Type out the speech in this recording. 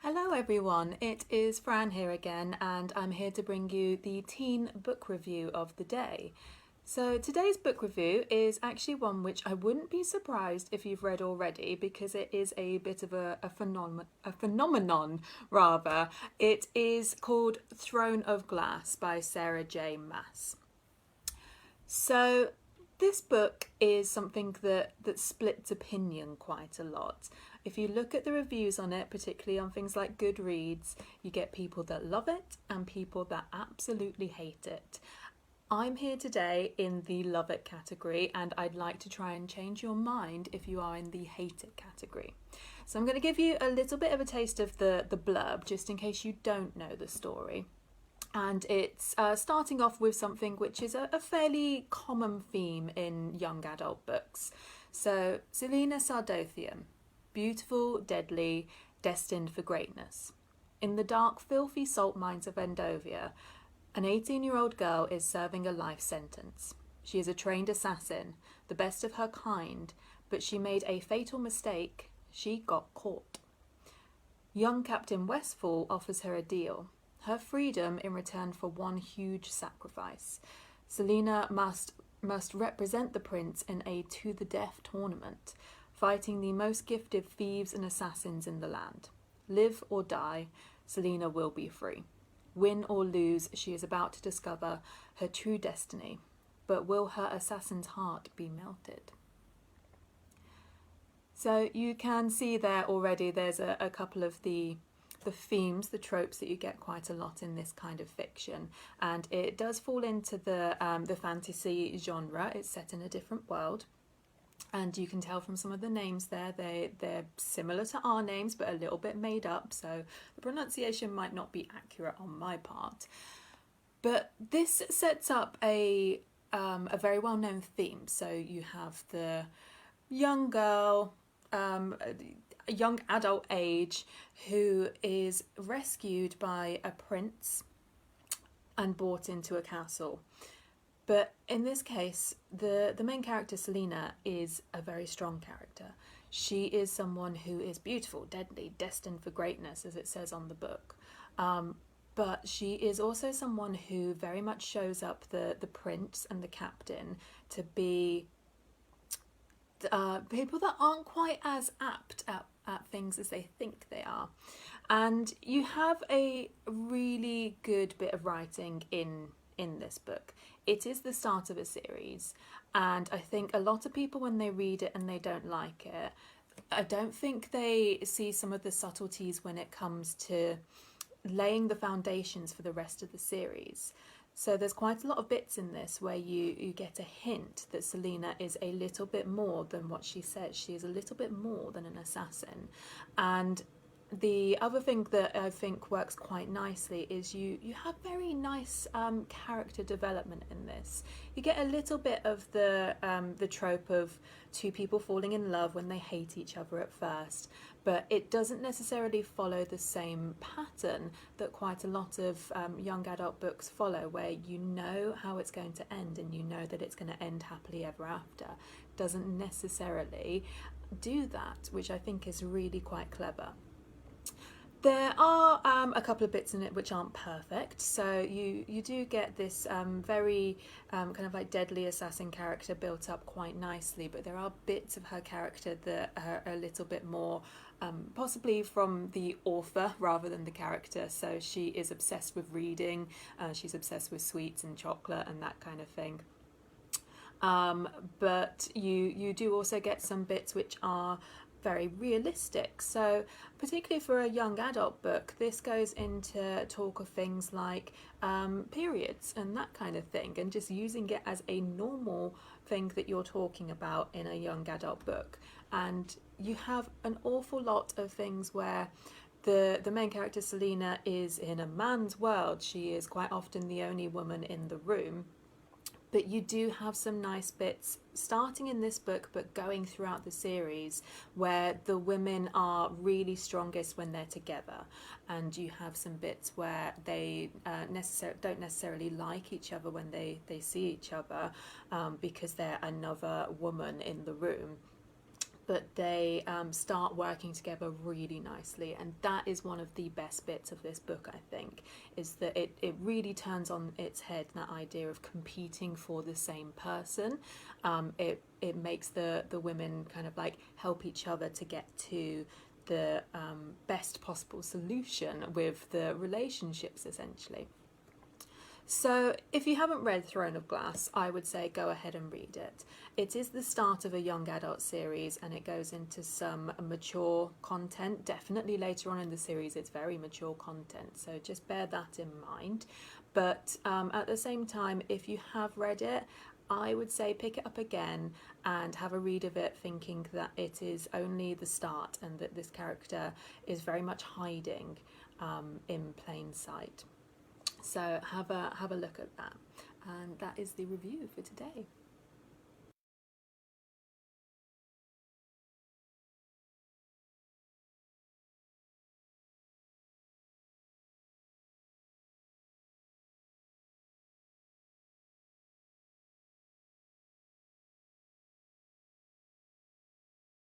Hello everyone, it is Fran here again, and I'm here to bring you the teen book review of the day. So today's book review is actually one which I wouldn't be surprised if you've read already, because it is a bit of a phenomenon rather. It is called Throne of Glass by Sarah J. Maas. So this book is something that splits opinion quite a lot. If you look at the reviews on it, particularly on things like Goodreads, you get people that love it and people that absolutely hate it. I'm here today in the love it category, and I'd like to try and change your mind if you are in the hate it category. So I'm going to give you a little bit of a taste of the blurb, just in case you don't know the story. And it's starting off with something which is a fairly common theme in young adult books. So, Selena Sardothian, beautiful, deadly, destined for greatness. In the dark, filthy salt mines of Endovia, an 18-year-old girl is serving a life sentence. She is a trained assassin, the best of her kind, but she made a fatal mistake. She got caught. Young Captain Westfall offers her a deal. Her freedom in return for one huge sacrifice. Selena must represent the prince in a to-the-death tournament, fighting the most gifted thieves and assassins in the land. Live or die, Selena will be free. Win or lose, she is about to discover her true destiny. But will her assassin's heart be melted? So you can see there already there's a couple of the themes, the tropes that you get quite a lot in this kind of fiction, and it does fall into the fantasy genre. It's set in a different world, and you can tell from some of the names there they're similar to our names but a little bit made up, so the pronunciation might not be accurate on my part. But this sets up a very well-known theme. So you have the young girl, a young adult age, who is rescued by a prince and brought into a castle. But in this case, the main character, Selena, is a very strong character. She is someone who is beautiful, deadly, destined for greatness, as it says on the book. But she is also someone who very much shows up the prince and the captain to be people that aren't quite as apt at things as they think they are. And you have a really good bit of writing in this book. It is the start of a series, and I think a lot of people, when they read it and they don't like it, I don't think they see some of the subtleties when it comes to laying the foundations for the rest of the series. So there's quite a lot of bits in this where you get a hint that Selena is a little bit more than what she says. She is a little bit more than an assassin. And the other thing that I think works quite nicely is you have very nice character development in this. You get a little bit of the trope of two people falling in love when they hate each other at first, but it doesn't necessarily follow the same pattern that quite a lot of young adult books follow, where you know how it's going to end and you know that it's going to end happily ever after. It doesn't necessarily do that, which I think is really quite clever. There are a couple of bits in it which aren't perfect, so you do get this very kind of like deadly assassin character built up quite nicely, but there are bits of her character that are a little bit more possibly from the author rather than the character. So she is obsessed with reading, she's obsessed with sweets and chocolate and that kind of thing. But you do also get some bits which are very realistic. So particularly for a young adult book, this goes into talk of things like periods and that kind of thing, and just using it as a normal thing that you're talking about in a young adult book. And you have an awful lot of things where the main character, Selena, is in a man's world. She is quite often the only woman in the room. But you do have some nice bits starting in this book but going throughout the series where the women are really strongest when they're together, and you have some bits where they don't necessarily like each other when they see each other because they're another woman in the room. but they start working together really nicely, and that is one of the best bits of this book, I think, is that it really turns on its head that idea of competing for the same person. It makes the women kind of like help each other to get to the best possible solution with the relationships, essentially. So, if you haven't read Throne of Glass, I would say go ahead and read it. It is the start of a young adult series, and it goes into some mature content. Definitely later on in the series, it's very mature content, so just bear that in mind. But at the same time, if you have read it, I would say pick it up again and have a read of it, thinking that it is only the start and that this character is very much hiding in plain sight. So have a look at that, and that is the review for today.